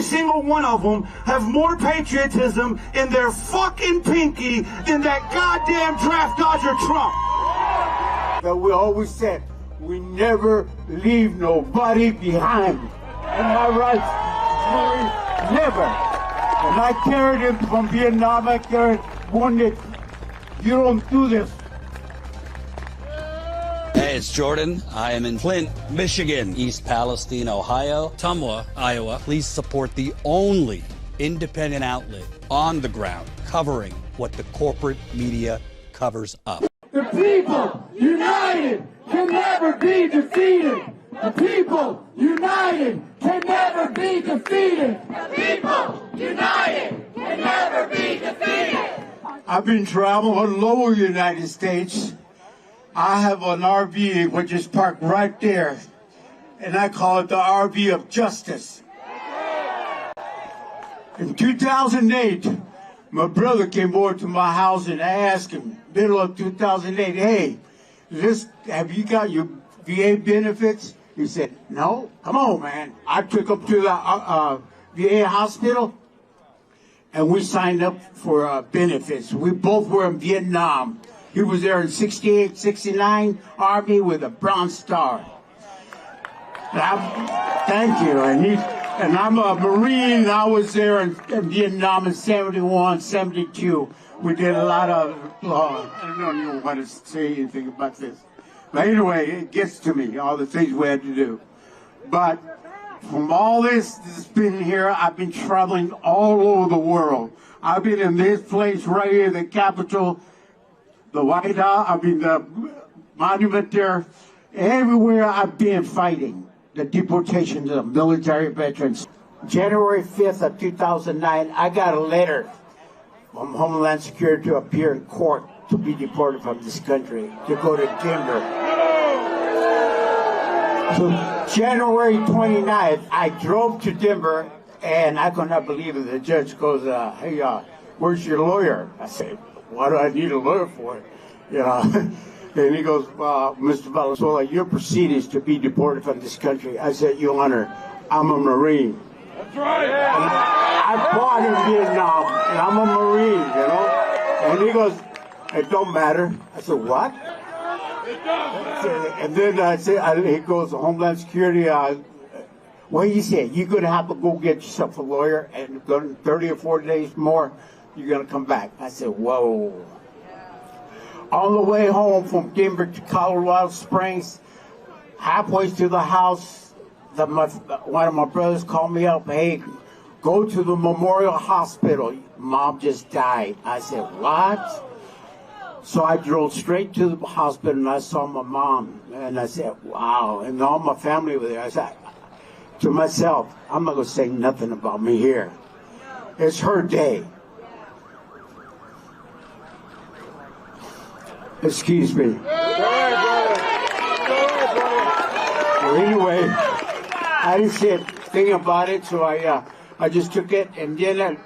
every single one of them have more patriotism in their fucking pinky than that goddamn draft dodger Trump. That we always said, we never leave nobody behind. Am I right? Never. And I carried him from Vietnam. I carried one that you don't do this. Hey, it's Jordan. I am in Flint, Michigan, East Palestine, Ohio, Tumwa, Iowa. Please support the only independent outlet on the ground covering what the corporate media covers up. The people united can never be defeated. The people united can never be defeated. The people united can never be defeated. I've been traveling all over the United States. I have an RV which is parked right there, and I call it the RV of justice. In 2008, my brother came over to my house and I asked him, middle of 2008, hey, have you got your VA benefits? He said, no. Come on, man. I took him to the VA hospital, and we signed up for benefits. We both were in Vietnam. He was there in 68, 69, Army with a Bronze Star. Thank you. And I'm a Marine. I was there in Vietnam in 71, 72. We did a lot of, I don't even want to say anything about this. But anyway, it gets to me, all the things we had to do. But from all this that's been here, I've been traveling all over the world. I've been in this place right here, the Capitol, the White House, the monument there. Everywhere I've been fighting the deportation of military veterans. January 5th of 2009, I got a letter from Homeland Security to appear in court to be deported from this country, to go to Denver. So January 29th, I drove to Denver, and I could not believe it. The judge goes, hey, where's your lawyer? I said, why do I need a lawyer for it? You know. And he goes, Mr. Valenzuela, your proceedings to be deported from this country. I said, Your Honor, I'm a Marine. That's right. And I fought in Vietnam, and I'm a Marine, you know. And he goes, it don't matter. I said, what? It does. And then I said, he goes, Homeland Security, what he said, you're going to have to go get yourself a lawyer, and 30 or 40 days more, you're going to come back. I said, whoa. On the way home from Denver to Colorado Springs, halfway to the house, one of my brothers called me up, hey, go to the Memorial Hospital. Mom just died. I said, what? So I drove straight to the hospital and I saw my mom. And I said, wow. And all my family were there. I said to myself, I'm not going to say nothing about me here. It's her day. Excuse me. Anyway, I didn't say a thing about it, so I just took it, and then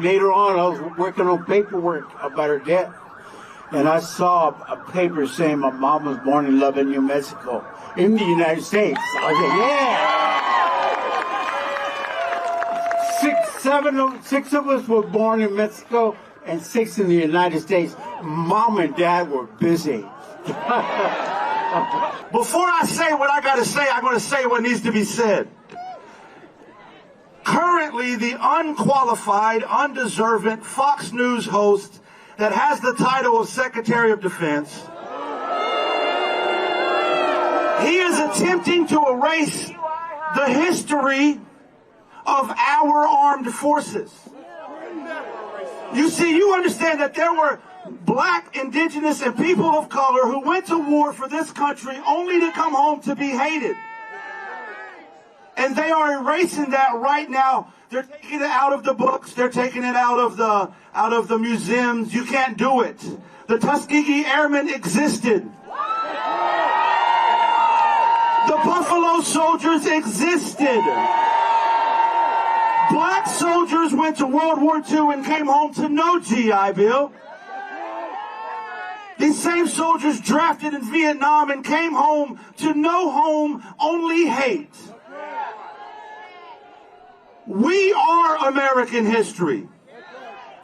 later on I was working on paperwork about her death, and I saw a paper saying my mom was born in Lubbock, New Mexico, in the United States. I said, yeah. Six of us were born in Mexico, and 6 in the United States. Mom and Dad were busy. Before I say what I got to say, I'm going to say what needs to be said. Currently, the unqualified, undeserving Fox News host that has the title of Secretary of Defense, he is attempting to erase the history of our armed forces. You see, you understand that there were black, indigenous, and people of color who went to war for this country only to come home to be hated. And they are erasing that right now. They're taking it out of the books. They're taking it out of the museums. You can't do it. The Tuskegee Airmen existed. The Buffalo Soldiers existed. Black soldiers went to World War II and came home to no GI Bill. These same soldiers drafted in Vietnam and came home to no home, only hate. We are American history.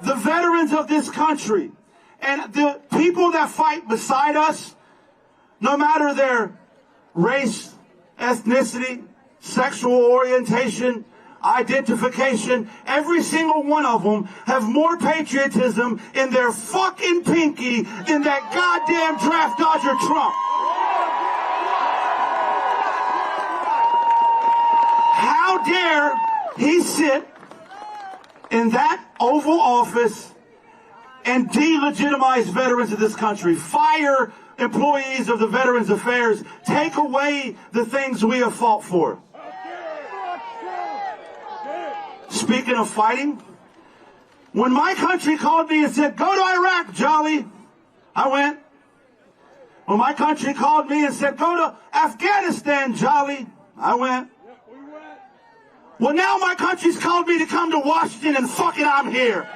The veterans of this country and the people that fight beside us, no matter their race, ethnicity, sexual orientation, identification, every single one of them have more patriotism in their fucking pinky than that goddamn draft dodger Trump. How dare he sit in that Oval Office and delegitimize veterans of this country, fire employees of the Veterans Affairs, take away the things we have fought for. Speaking of fighting, when my country called me and said, go to Iraq, Jolly, I went. When my country called me and said, go to Afghanistan, Jolly, I went. Well, now my country's called me to come to Washington, and fuck it, I'm here.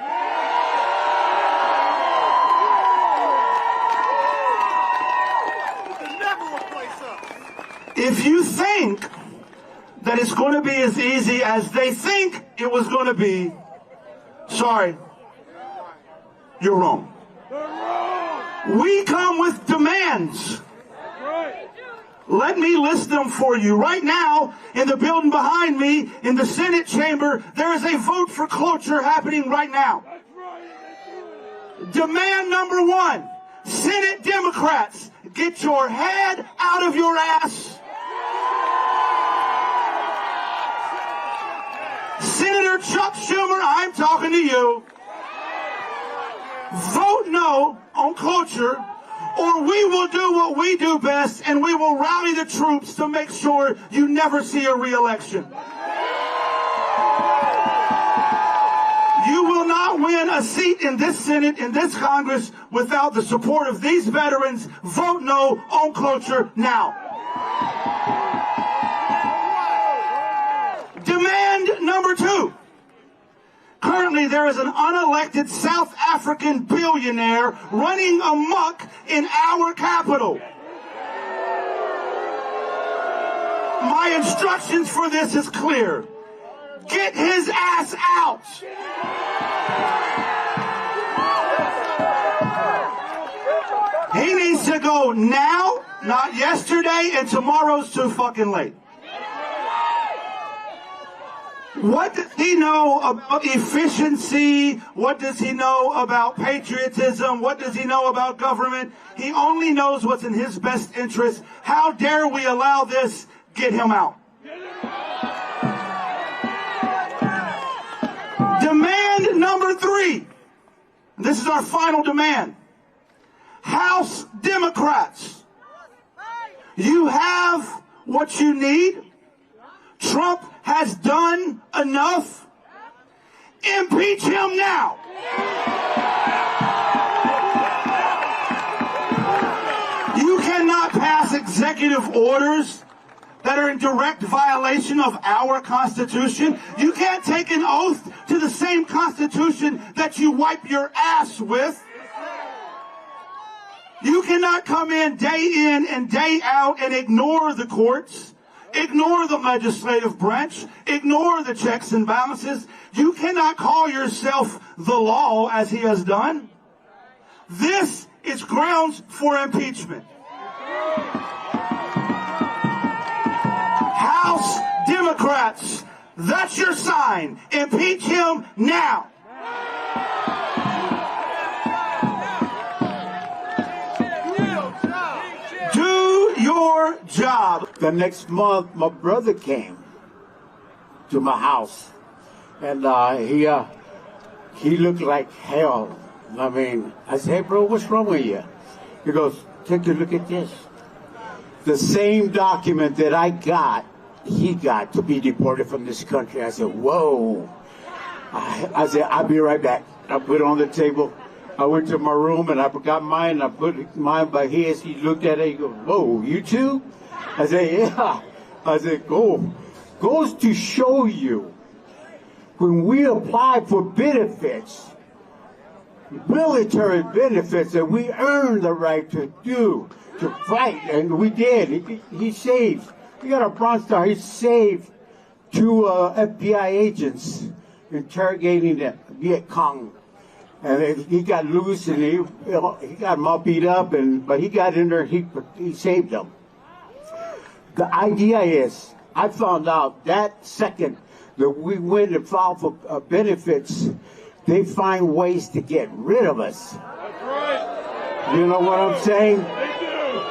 If you think that it's going to be as easy as they think it was going to be, sorry, you're wrong. We come with demands. Let me list them for you. Right now, in the building behind me, in the Senate chamber, there is a vote for cloture happening right now. Demand number one, Senate Democrats, get your head out of your ass. Senator Chuck Schumer, I'm talking to you. Vote no on cloture, or we will do what we do best, and we will rally the troops to make sure you never see a re-election. You will not win a seat in this Senate, in this Congress, without the support of these veterans. Vote no on cloture now. Demand number two. Currently, there is an unelected South African billionaire running amok in our capital. My instructions for this is clear. Get his ass out. He needs to go now, not yesterday, and tomorrow's too fucking late. What does he know about efficiency? What does he know about patriotism? What does he know about government? He only knows what's in his best interest. How dare we allow this? Get him out. Demand number three. This is our final demand. House Democrats, you have what you need. Trump has done enough. Impeach him now. You cannot pass executive orders that are in direct violation of our Constitution. You can't take an oath to the same Constitution that you wipe your ass with. You cannot come in and day out and ignore the courts. Ignore the legislative branch. Ignore the checks and balances. You cannot call yourself the law as he has done. This is grounds for impeachment. House Democrats, that's your sign. Impeach him now. Your job. The next month, my brother came to my house, and he looked like hell. I mean, I said, hey, bro, what's wrong with you? He goes, take a look at this. The same document that I got, he got to be deported from this country. I said, whoa. I said, I'll be right back. I put it on the table. I went to my room and I got mine. I put mine by his. He looked at it. He goes, whoa, you too? I said, yeah. I said, goes to show you when we apply for benefits, military benefits that we earn the right to do, to fight, and we did. He saved. He got a Bronze Star. He saved two FBI agents interrogating the Viet Cong. And he got loose, and he got them all beat up, but he got in there, and he saved them. The idea is, I found out that second that we went and filed for benefits, they find ways to get rid of us. That's right. You know what I'm saying? They do.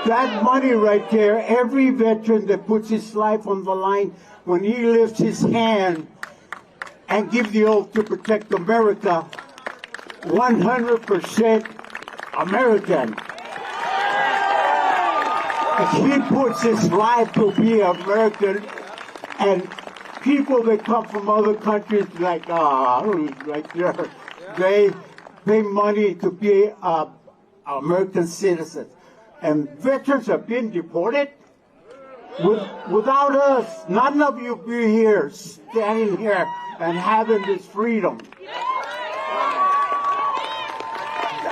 That money right there, every veteran that puts his life on the line, when he lifts his hand and gives the oath to protect America, 100% American. He puts his life to be American, and people that come from other countries like, right there, they pay money to be American citizens. And veterans have been deported. Without us, none of you be here, standing here and having this freedom.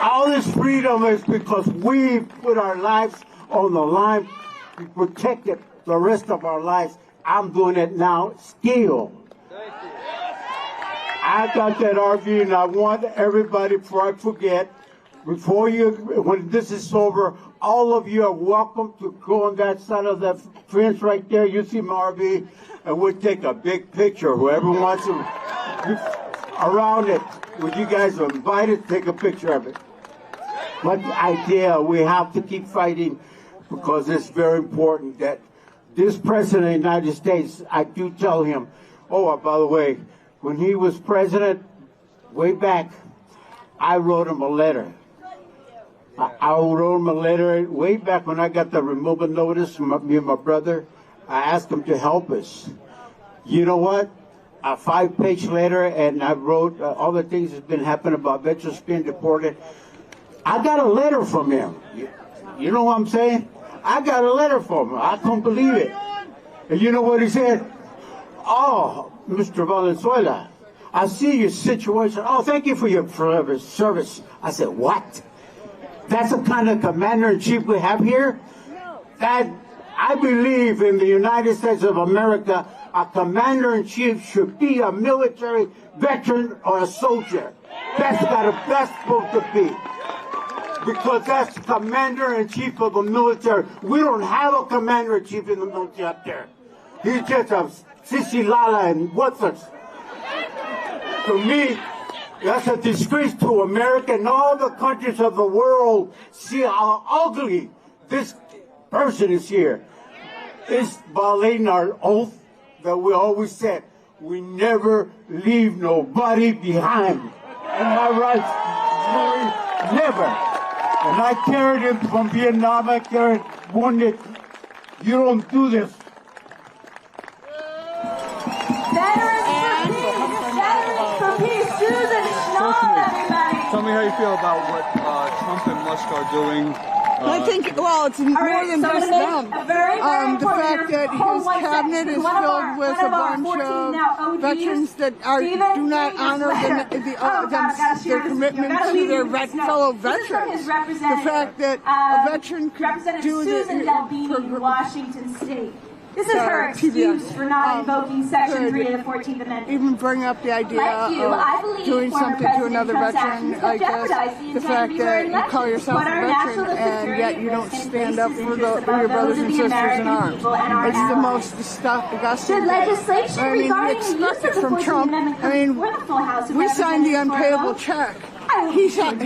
All this freedom is because we put our lives on the line. We protected the rest of our lives. I'm doing it now still. I got that RV, and I want everybody, before I forget, when this is over, all of you are welcome to go on that side of the fence right there. You see my RV, and we'll take a big picture. Whoever wants to around it, would you guys are invited to take a picture of it? But the idea, we have to keep fighting, because it's very important that this president of the United States, I do tell him, by the way, when he was president, way back, I wrote him a letter. I wrote him a letter way back when I got the removal notice from me and my brother. I asked him to help us. You know what? A 5-page letter, and I wrote all the things that's been happening about veterans being deported. I got a letter from him. You know what I'm saying? I got a letter from him. I couldn't believe it. And you know what he said? Oh, Mr. Valenzuela, I see your situation. Oh, thank you for your service. I said, what? That's the kind of commander-in-chief we have here? That, I believe in the United States of America, a commander-in-chief should be a military veteran or a soldier. That's supposed to be. Because that's the commander-in-chief of the military. We don't have a commander-in-chief in the military up there. He's just a Sisilala and what's. To me, that's a disgrace to America and all the countries of the world. See how ugly this person is here. It's violating our oath that we always said. We never leave nobody behind. And my rights, never. And I carried him from Vietnam. I carried wounded. You don't do this. Veterans for peace. Susan Schnall, everybody. Tell me how you feel about what Trump and Musk are doing. I think, well, it's more than just them. The fact that his cabinet is filled with a bunch of veterans that do not honor their commitment to their fellow veterans. The fact that a veteran could do this for Washington State. This is her excuse for not invoking Section 3 of the 14th Amendment. Even bring up the idea of doing something to another veteran like this. The fact that you call yourself a veteran and yet you don't stand up for your brothers and sisters in arms. It's the most disgusting. I mean, we expect it from Trump. I mean, we signed the unpayable check. He signed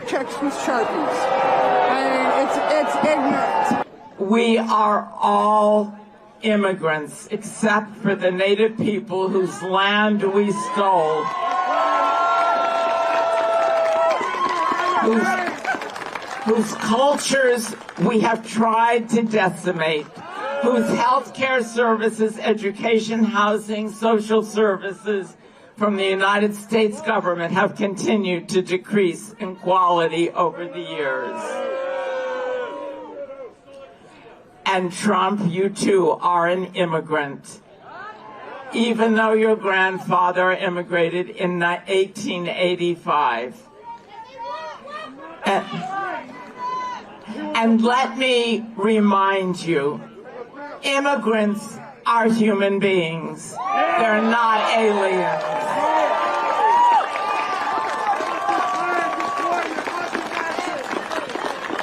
checks with Sharpies. I mean, it's ignorant. We are all immigrants, except for the native people whose land we stole, whose cultures we have tried to decimate, whose health care services, education, housing, social services from the United States government have continued to decrease in quality over the years. And Trump, you too are an immigrant. Even though your grandfather immigrated in 1885. And let me remind you, immigrants are human beings. They're not aliens.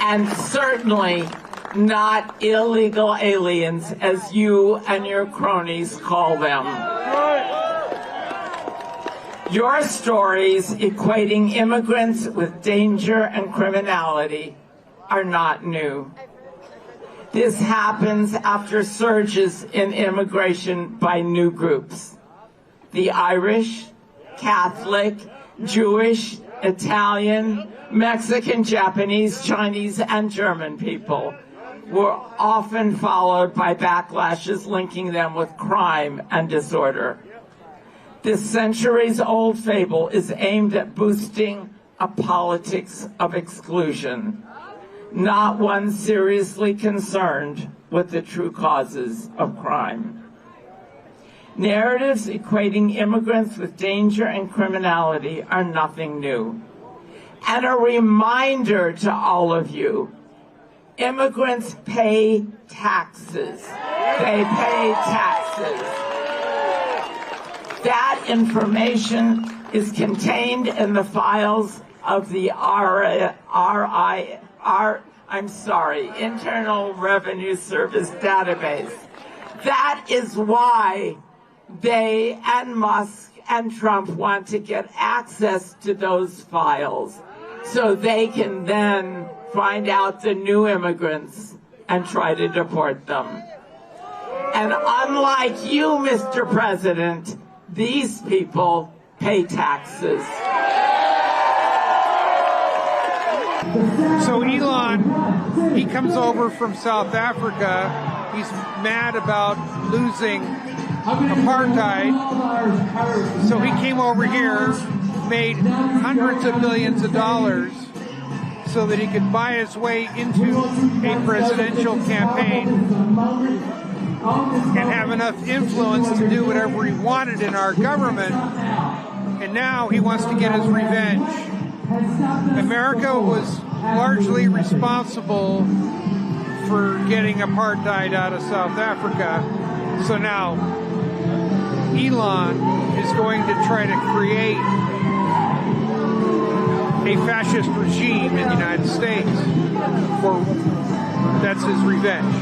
And certainly not illegal aliens, as you and your cronies call them. Your stories equating immigrants with danger and criminality are not new. This happens after surges in immigration by new groups. The Irish, Catholic, Jewish, Italian, Mexican, Japanese, Chinese, and German people were often followed by backlashes linking them with crime and disorder. This centuries-old fable is aimed at boosting a politics of exclusion, not one seriously concerned with the true causes of crime. Narratives equating immigrants with danger and criminality are nothing new. And a reminder to all of you, immigrants pay taxes. They pay taxes. That information is contained in the files of the Internal Revenue Service database. That is why they and Musk and Trump want to get access to those files so they can then find out the new immigrants and try to deport them. And unlike you, Mr. President, these people pay taxes. So Elon, he comes over from South Africa. He's mad about losing apartheid. So he came over here, made hundreds of billions of dollars so that he could buy his way into a presidential campaign and have enough influence to do whatever he wanted in our government. And now he wants to get his revenge. America was largely responsible for getting apartheid out of South Africa. So now Elon is going to try to create a fascist regime in the United States. That's his revenge.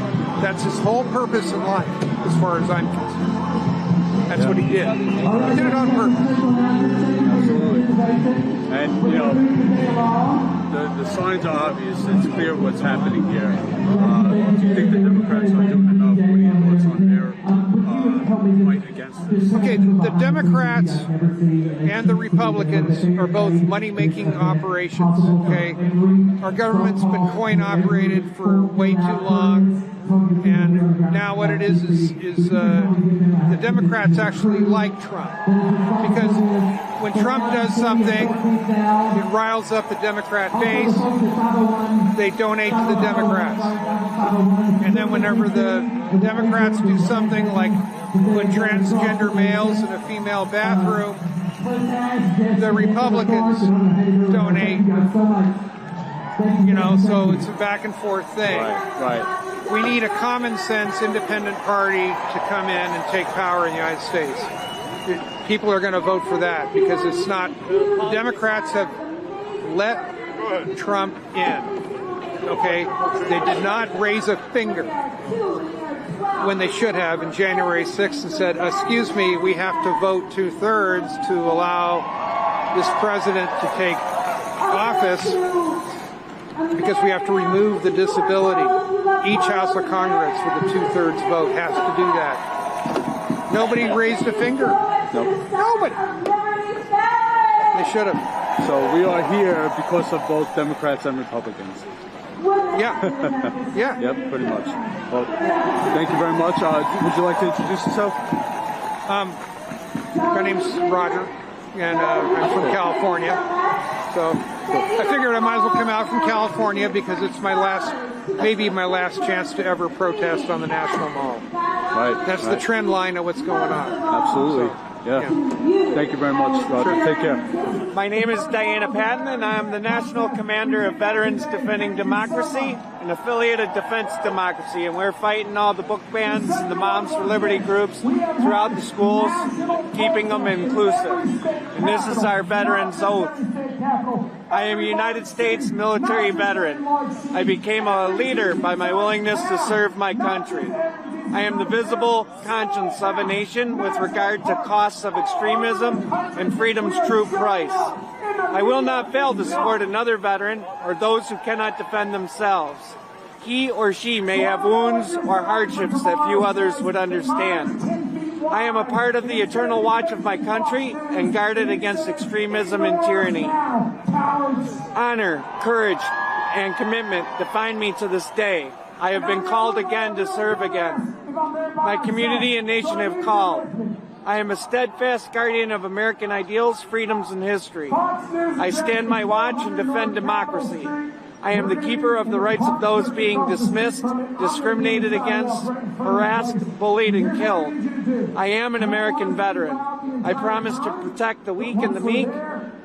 That's his whole purpose in life, as far as I'm concerned. That's what he did. He did it on purpose. Absolutely. And, you know, the signs are obvious. It's clear what's happening here. Do you think the Democrats are doing enough? What are your thoughts on their fight against this? Okay, the Democrats and the Republicans are both money-making operations, okay? Our government's been coin-operated for way too long. And now what it is the Democrats actually like Trump. Because when Trump does something, it riles up the Democrat base. They donate to the Democrats. And then whenever the Democrats do something like put transgender males in a female bathroom, the Republicans donate. You know, so it's a back and forth thing. Right. We need a common sense independent party to come in and take power in the United States. People are going to vote for that because it's not, the Democrats have let Trump in, okay? They did not raise a finger when they should have in January 6th and said, excuse me, we have to vote 2/3 to allow this president to take office because we have to remove the disability. Each House of Congress with a 2/3 vote has to do that. Nobody raised a finger. Nope. Nobody. They should have. So we are here because of both Democrats and Republicans. Yeah. Yeah. Yep, pretty much. Well, thank you very much. Would you like to introduce yourself? My name's Roger, and I'm from California. So I figured I might as well come out from California because it's maybe my last chance to ever protest on the National Mall. Right. That's the trend line of what's going on. Absolutely. So, Yeah. Thank you very much, Roger. Take care. My name is Diana Patton, and I'm the National Commander of Veterans Defending Democracy, an affiliate of Defense Democracy, and we're fighting all the book bans and the Moms for Liberty groups throughout the schools, keeping them inclusive. And this is our veterans' oath. I am a United States military veteran. I became a leader by my willingness to serve my country. I am the visible conscience of a nation with regard to costs of extremism and freedom's true price. I will not fail to support another veteran or those who cannot defend themselves. He or she may have wounds or hardships that few others would understand. I am a part of the eternal watch of my country and guarded against extremism and tyranny. Honor, courage, and commitment define me to this day. I have been called again to serve again. My community and nation have called. I am a steadfast guardian of American ideals, freedoms, and history. I stand my watch and defend democracy. I am the keeper of the rights of those being dismissed, discriminated against, harassed, bullied, and killed. I am an American veteran. I promise to protect the weak and the meek,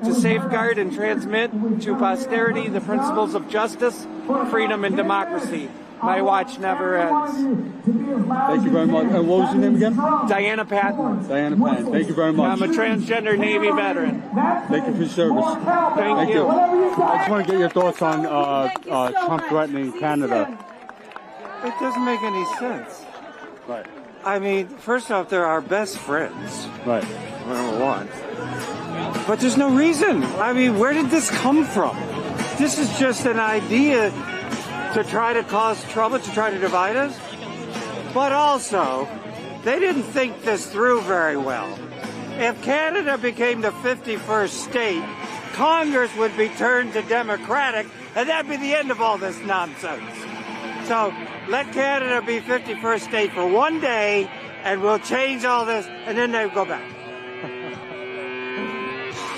to safeguard and transmit to posterity the principles of justice, freedom, and democracy. My watch never ends. Thank you very much. And what was your name again? Diana Patton. Diana Patton. Thank you very much. I'm a transgender Navy veteran. Thank you for your service. Thank you. I just want to get your thoughts on Trump threatening Canada. It doesn't make any sense. Right. I mean, first off, they're our best friends. Right. Number one. But there's no reason. I mean, where did this come from? This is just an idea to try to cause trouble, to try to divide us. But also, they didn't think this through very well. If Canada became the 51st state, Congress would be turned to Democratic, and that'd be the end of all this nonsense. So let Canada be 51st state for one day, and we'll change all this, and then they go back.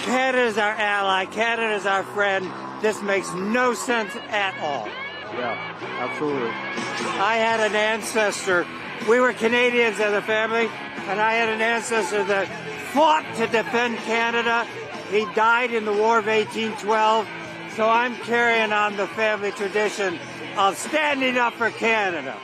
Canada's our ally. Canada's our friend. This makes no sense at all. Yeah, absolutely. I had an ancestor. We were Canadians as a family, and I had an ancestor that fought to defend Canada. He died in the War of 1812, so I'm carrying on the family tradition of standing up for Canada.